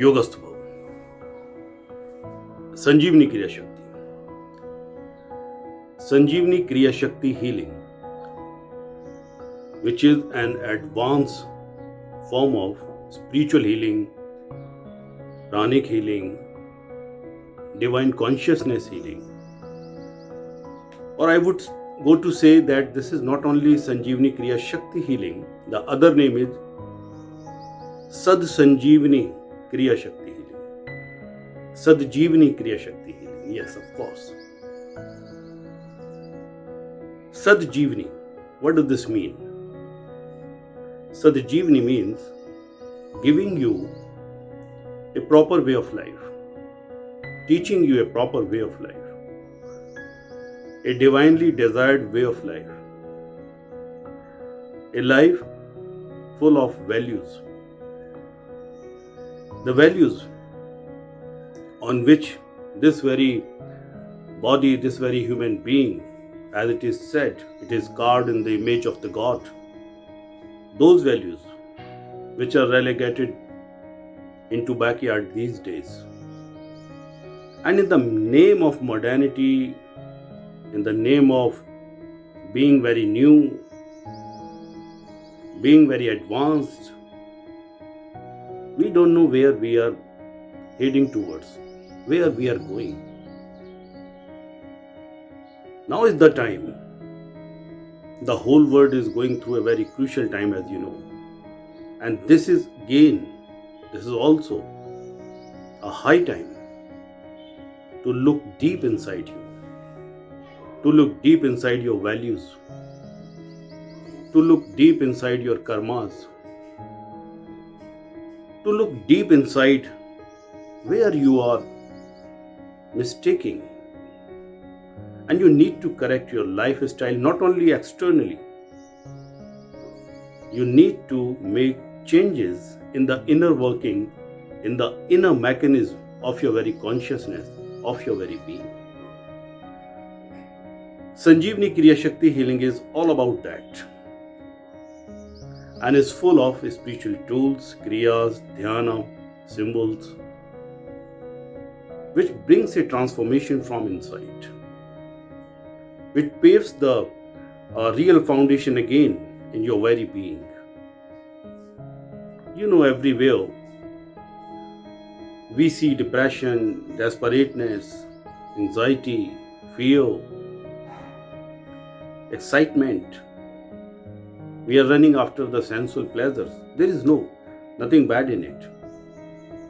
योगस्थ भव। संजीवनी क्रिया शक्ति, संजीवनी क्रिया शक्ति healing, which is an advanced form of spiritual healing, pranic healing, divine consciousness healing. Or I would go to say that this is not only Sanjeevani Kriya Shakti healing, the other name is Sad Sanjeevani Kriya Shakti healing. Sadjeevani Kriya Shakti healing, yes, of course. Sadjeevani, what does this mean? Sadjeevani means giving you a proper way of life, teaching you a proper way of life, a divinely desired way of life, a life full of values. The values on which this very body, this very human being, as it is said, it is carved in the image of the God. Those values which are relegated into backyard these days. And in the name of modernity, in the name of being very new, being very advanced, we don't know where we are heading towards, where we are going. Now is the time. The whole world is going through a very crucial time, as you know. And this is also a high time to look deep inside you, to look deep inside your values, to look deep inside your karmas, to look deep inside where you are mistaking. And you need to correct your lifestyle, not only externally. You need to make changes in the inner working, in the inner mechanism of your very consciousness, of your very being. Sanjeevani Kriya Shakti healing is all about that, and is full of spiritual tools, kriyas, dhyana, symbols, which brings a transformation from inside. It paves the real foundation again in your very being. You know, everywhere we see depression, desperateness, anxiety, fear, excitement. We are running after the sensual pleasures. There is nothing bad in it.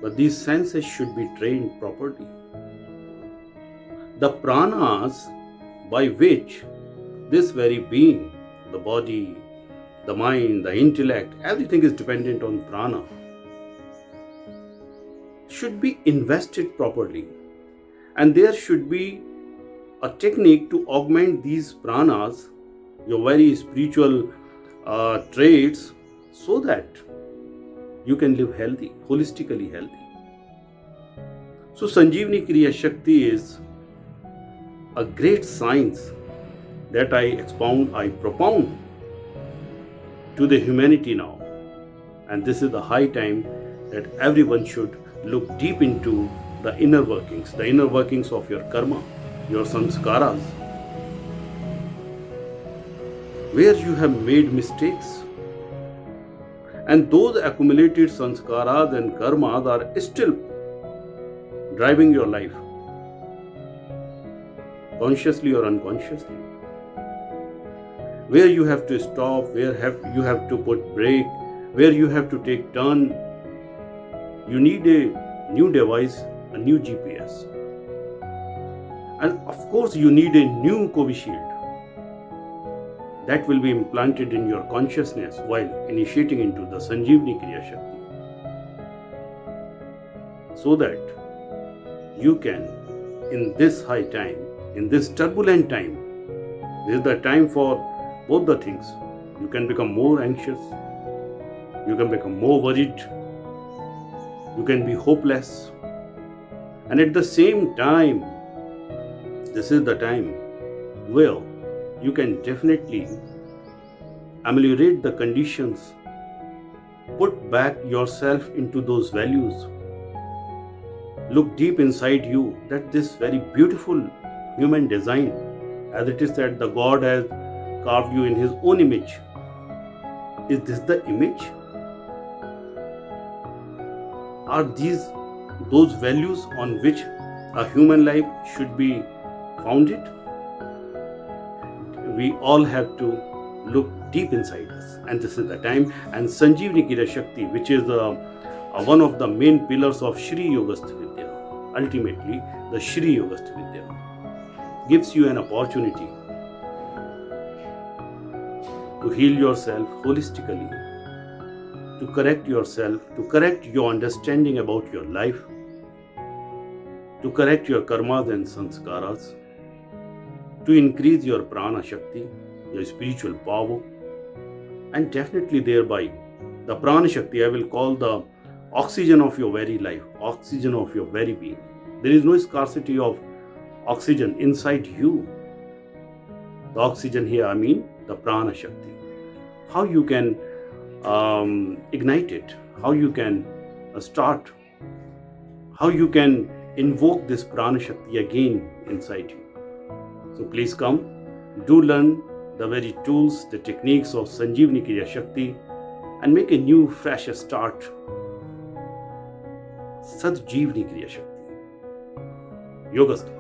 But these senses should be trained properly. The pranas by which this very being, the body, the mind, the intellect, everything is dependent on prana, should be invested properly. And there should be a technique to augment these pranas, your very spiritual traits, so that you can live healthy, holistically healthy. So Sanjeevani Kriya Shakti is a great science that I propound to the humanity now. And this is the high time that everyone should look deep into the inner workings of your karma, your sanskaras, where you have made mistakes. And those accumulated sanskaras and karmas are still driving your life, consciously or unconsciously. Where you have to stop, where you have to put brake, where you have to take turn. You need a new device, a new GPS. And of course you need a new Covishield that will be implanted in your consciousness while initiating into the Sanjeevani Kriya Shakti, so that you can, in this high time, in this turbulent time, this is the time for both the things. You can become more anxious, you can become more worried, you can be hopeless, and at the same time, this is the time where you can definitely ameliorate the conditions, put back yourself into those values, look deep inside you, that this very beautiful human design, as it is said, the God has carved you in his own image. Is this the image? Are these those values on which a human life should be founded? We all have to look deep inside us, and this is the time. And Sanjeevani Kriya Shakti, which is one of the main pillars of Shri Yogastha Vidya, ultimately the Shri Yogastha Vidya, gives you an opportunity to heal yourself holistically, to correct yourself, to correct your understanding about your life, to correct your karmas and sanskaras, to increase your prana shakti, your spiritual power, and definitely thereby the prana shakti I will call the oxygen of your very life, oxygen of your very being. There is no scarcity of oxygen inside you. The oxygen here, I mean the prana shakti. How you can ignite it, how you can start, how you can invoke this prana shakti again inside you. So please come, do learn the very tools, the techniques of Sanjeevani Kriya Shakti, and make a new, fresh start. Sanjeevani Kriya Shakti. Yogastha.